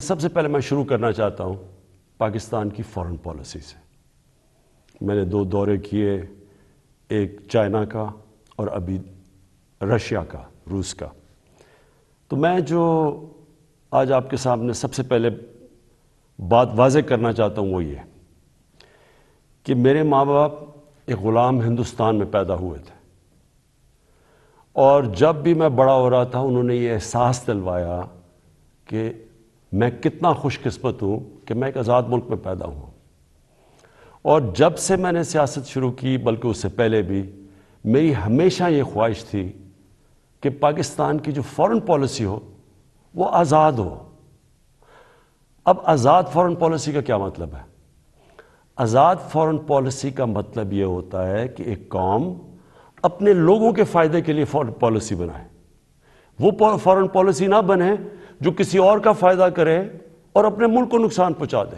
سب سے پہلے میں شروع کرنا چاہتا ہوں پاکستان کی فارن پالیسی سے۔ میں نے 2 دورے کیے، ایک چائنا کا اور ابھی رشیا کا، روس کا۔ تو میں جو آج آپ کے سامنے سب سے پہلے بات واضح کرنا چاہتا ہوں وہ یہ کہ میرے ماں باپ ایک غلام ہندوستان میں پیدا ہوئے تھے، اور جب بھی میں بڑا ہو رہا تھا انہوں نے یہ احساس دلوایا کہ میں کتنا خوش قسمت ہوں کہ میں ایک آزاد ملک میں پیدا ہوں۔ اور جب سے میں نے سیاست شروع کی، بلکہ اس سے پہلے بھی، میری ہمیشہ یہ خواہش تھی کہ پاکستان کی جو فارن پالیسی ہو وہ آزاد ہو۔ اب آزاد فارن پالیسی کا کیا مطلب ہے؟ آزاد فارن پالیسی کا مطلب یہ ہوتا ہے کہ ایک قوم اپنے لوگوں کے فائدے کے لیے فارن پالیسی بنائے، وہ فارن پالیسی نہ بنے جو کسی اور کا فائدہ کرے اور اپنے ملک کو نقصان پہنچا دے۔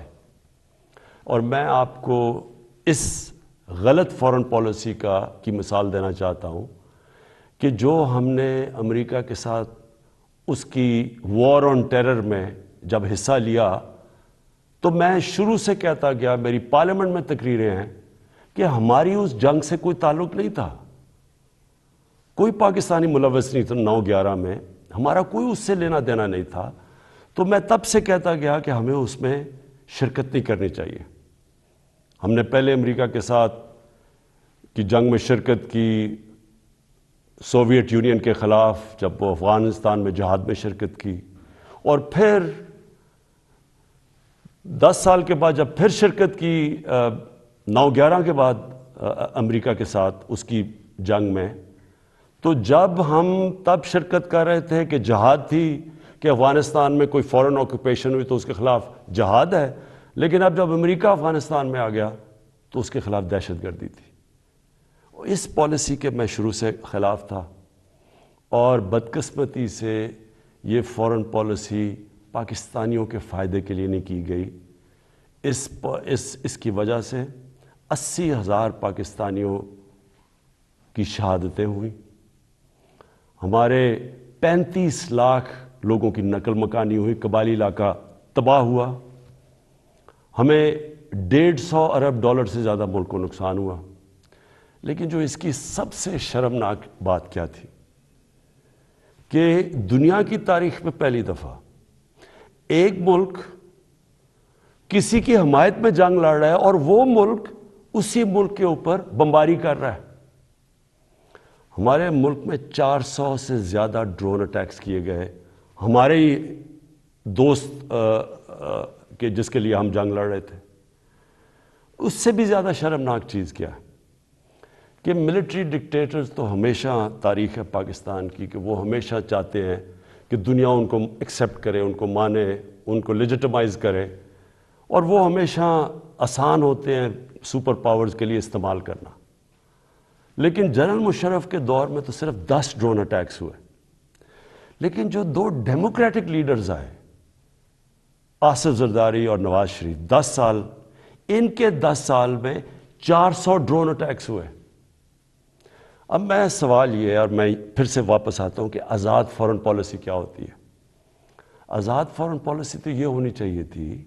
اور میں آپ کو اس غلط فارن پالیسی کی مثال دینا چاہتا ہوں کہ جو ہم نے امریکہ کے ساتھ اس کی وار آن ٹیرر میں جب حصہ لیا تو میں شروع سے کہتا گیا، میری پارلیمنٹ میں تقریریں ہیں کہ ہماری اس جنگ سے کوئی تعلق نہیں تھا، کوئی پاکستانی ملوث نہیں تھا 9/11 میں، ہمارا کوئی اس سے لینا دینا نہیں تھا۔ تو میں تب سے کہتا گیا کہ ہمیں اس میں شرکت نہیں کرنی چاہیے۔ ہم نے پہلے امریکہ کے ساتھ کی جنگ میں شرکت کی، سوویت یونین کے خلاف جب وہ افغانستان میں جہاد میں شرکت کی، اور پھر 10 سال کے بعد جب پھر شرکت کی 9/11 کے بعد امریکہ کے ساتھ اس کی جنگ میں، تو جب ہم تب شرکت کر رہے تھے کہ جہاد تھی کہ افغانستان میں کوئی فورن آکوپیشن ہوئی تو اس کے خلاف جہاد ہے، لیکن اب جب امریکہ افغانستان میں آ گیا تو اس کے خلاف دہشت گردی تھی۔ اس پالیسی کے میں شروع سے خلاف تھا، اور بدقسمتی سے یہ فارن پالیسی پاکستانیوں کے فائدے کے لیے نہیں کی گئی۔ اس کی وجہ سے 80,000 پاکستانیوں کی شہادتیں ہوئیں، ہمارے 35 لاکھ لوگوں کی نقل مکانی ہوئی، قبائلی علاقہ تباہ ہوا، ہمیں $150 ارب سے زیادہ ملک کو نقصان ہوا۔ لیکن جو اس کی سب سے شرمناک بات کیا تھی کہ دنیا کی تاریخ میں پہلی دفعہ ایک ملک کسی کی حمایت میں جنگ لڑ رہا ہے اور وہ ملک اسی ملک کے اوپر بمباری کر رہا ہے۔ ہمارے ملک میں 400 سے زیادہ ڈرون اٹیکس کیے گئے، ہمارے ہی دوست کہ جس کے لیے ہم جنگ لڑ رہے تھے۔ اس سے بھی زیادہ شرمناک چیز کیا ہے کہ ملٹری ڈکٹیٹرز تو ہمیشہ تاریخ ہے پاکستان کی کہ وہ ہمیشہ چاہتے ہیں کہ دنیا ان کو ایکسیپٹ کرے، ان کو مانے، ان کو لیجٹمائز کرے، اور وہ ہمیشہ آسان ہوتے ہیں سپر پاورز کے لیے استعمال کرنا۔ لیکن جنرل مشرف کے دور میں تو صرف 10 ڈرون اٹیکس ہوئے، لیکن جو 2 ڈیموکریٹک لیڈرز آئے، آصف زرداری اور نواز شریف، 10 سال، ان کے 10 سال میں 400 ڈرون اٹیکس ہوئے۔ اب میں سوال یہ، اور میں پھر سے واپس آتا ہوں کہ آزاد فارن پالیسی کیا ہوتی ہے؟ آزاد فارن پالیسی تو یہ ہونی چاہیے تھی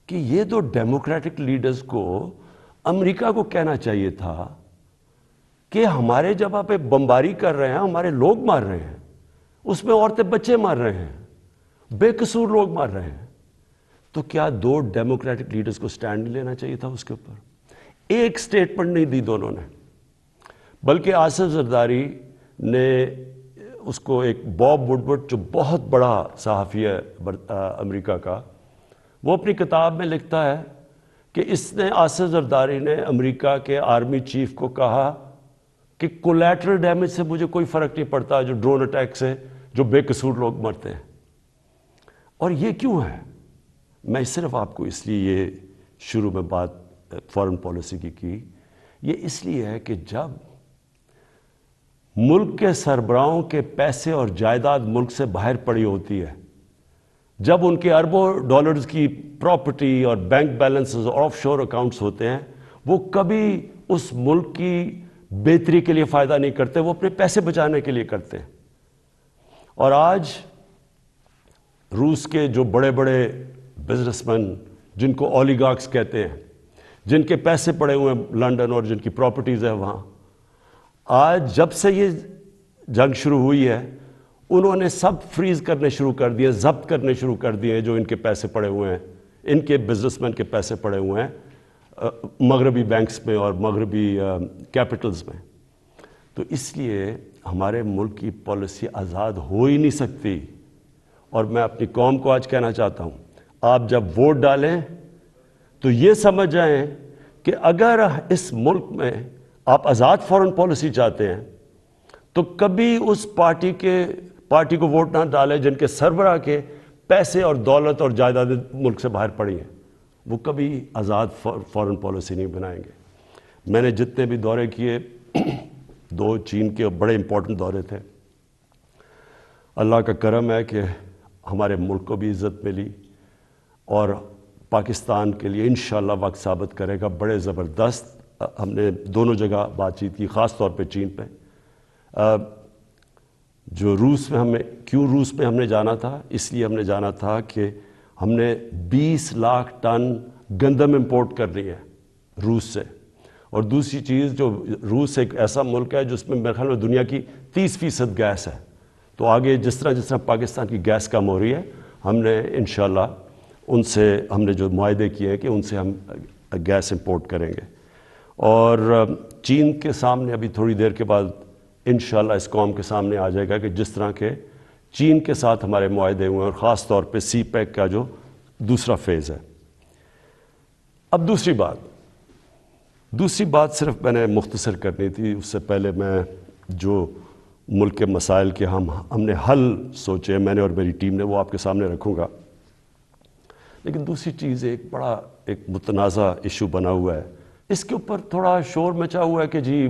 کہ یہ 2 ڈیموکریٹک لیڈرز کو امریکہ کو کہنا چاہیے تھا کہ ہمارے جب آپ بمباری کر رہے ہیں، ہمارے لوگ مار رہے ہیں، اس میں عورتیں بچے مار رہے ہیں، بے قصور لوگ مار رہے ہیں، تو کیا 2 ڈیموکریٹک لیڈرز کو سٹینڈ نہیں لینا چاہیے تھا اس کے اوپر؟ ایک سٹیٹمنٹ نہیں دی دونوں نے، بلکہ آصف زرداری نے اس کو ایک باب وڈورڈ جو بہت بڑا صحافی ہے امریکہ کا، وہ اپنی کتاب میں لکھتا ہے کہ اس نے، آصف زرداری نے امریکہ کے آرمی چیف کو کہا کہ کولیٹرل ڈیمیج سے مجھے کوئی فرق نہیں پڑتا جو ڈرون اٹیک سے جو بے قصور لوگ مرتے ہیں۔ اور یہ کیوں ہے؟ میں صرف آپ کو اس لیے یہ شروع میں بات فارن پالیسی کی، یہ اس لیے ہے کہ جب ملک کے سربراہوں کے پیسے اور جائیداد ملک سے باہر پڑی ہوتی ہے، جب ان کے اربوں ڈالرز کی پراپرٹی اور بینک بیلنسز اور آف شور اکاؤنٹس ہوتے ہیں، وہ کبھی اس ملک کی بہتری کے لیے فائدہ نہیں کرتے، وہ اپنے پیسے بچانے کے لیے کرتے ہیں۔ اور آج روس کے جو بڑے بڑے بزنس مین جن کو اولیگارکس کہتے ہیں، جن کے پیسے پڑے ہوئے ہیں لنڈن اور جن کی پراپرٹیز ہیں وہاں، آج جب سے یہ جنگ شروع ہوئی ہے انہوں نے سب فریز کرنے شروع کر دیے، ضبط کرنے شروع کر دیے جو ان کے پیسے پڑے ہوئے ہیں، ان کے بزنس مین کے پیسے پڑے ہوئے ہیں مغربی بینکس میں اور مغربی کیپٹلز میں۔ تو اس لیے ہمارے ملک کی پالیسی آزاد ہو ہی نہیں سکتی۔ اور میں اپنی قوم کو آج کہنا چاہتا ہوں، آپ جب ووٹ ڈالیں تو یہ سمجھ جائیں کہ اگر اس ملک میں آپ آزاد فورن پالیسی چاہتے ہیں تو کبھی اس پارٹی کو ووٹ نہ ڈالیں جن کے سربراہ کے پیسے اور دولت اور جائیدادیں ملک سے باہر پڑی ہیں، وہ کبھی آزاد فورن پالیسی نہیں بنائیں گے۔ میں نے جتنے بھی دورے کیے، 2 چین کے بڑے امپورٹنٹ دورے تھے، اللہ کا کرم ہے کہ ہمارے ملک کو بھی عزت ملی اور پاکستان کے لیے انشاءاللہ وقت ثابت کرے گا بڑے زبردست۔ ہم نے دونوں جگہ بات چیت کی، خاص طور پہ چین پہ۔ جو روس میں ہم نے جانا تھا، اس لیے ہم نے جانا تھا کہ ہم نے 20 لاکھ ٹن گندم امپورٹ کرنی ہے روس سے۔ اور دوسری چیز، جو روس ایک ایسا ملک ہے جس میں میرے خیال میں دنیا کی 30% گیس ہے، تو آگے جس طرح پاکستان کی گیس کم ہو رہی ہے، ہم نے انشاءاللہ ان سے ہم نے جو معاہدے کیے ہیں کہ ان سے ہم گیس امپورٹ کریں گے۔ اور چین کے سامنے ابھی تھوڑی دیر کے بعد انشاءاللہ اس قوم کے سامنے آ جائے گا کہ جس طرح کے چین کے ساتھ ہمارے معاہدے ہوئے ہیں، اور خاص طور پہ سی پیک کا جو دوسرا فیز ہے۔ اب دوسری بات صرف میں نے مختصر کرنی تھی، اس سے پہلے میں جو ملک کے مسائل کے ہم نے حل سوچے، میں نے اور میری ٹیم نے، وہ آپ کے سامنے رکھوں گا۔ لیکن دوسری چیز ایک متنازع ایشو بنا ہوا ہے، اس کے اوپر تھوڑا شور مچا ہوا ہے کہ جی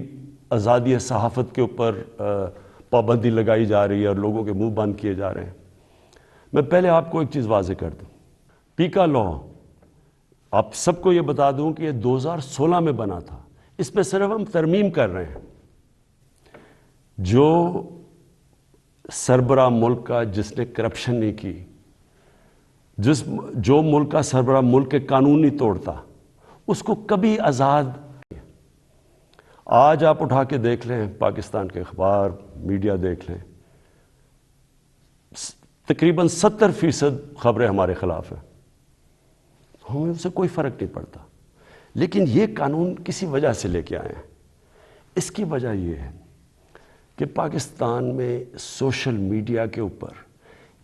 آزادی صحافت کے اوپر پابندی لگائی جا رہی ہے اور لوگوں کے منہ بند کیے جا رہے ہیں۔ میں پہلے آپ کو ایک چیز واضح کر دوں، پیکا لا، آپ سب کو یہ بتا دوں کہ یہ 2016 میں بنا تھا، اس میں صرف ہم ترمیم کر رہے ہیں۔ جو سربراہ ملک کا جس نے کرپشن نہیں کی، جو ملک کا سربراہ ملک کے قانون نہیں توڑتا، اس کو کبھی آزاد۔ آج آپ اٹھا کے دیکھ لیں، پاکستان کے اخبار میڈیا دیکھ لیں، تقریباً 70% خبریں ہمارے خلاف ہیں، ہمیں اس سے کوئی فرق نہیں پڑتا۔ لیکن یہ قانون کسی وجہ سے لے کے آئے ہیں۔ اس کی وجہ یہ ہے کہ پاکستان میں سوشل میڈیا کے اوپر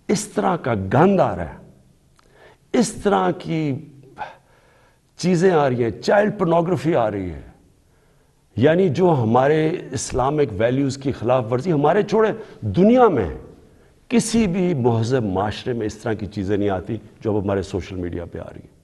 اس طرح کا گند آ رہا ہے، اس طرح کی چیزیں آ رہی ہیں، چائلڈ پورنوگرافی آ رہی ہے، یعنی جو ہمارے اسلامک ویلیوز کی خلاف ورزی، ہمارے چھوڑے دنیا میں کسی بھی مہذب معاشرے میں اس طرح کی چیزیں نہیں آتی جو اب ہمارے سوشل میڈیا پہ آ رہی ہیں۔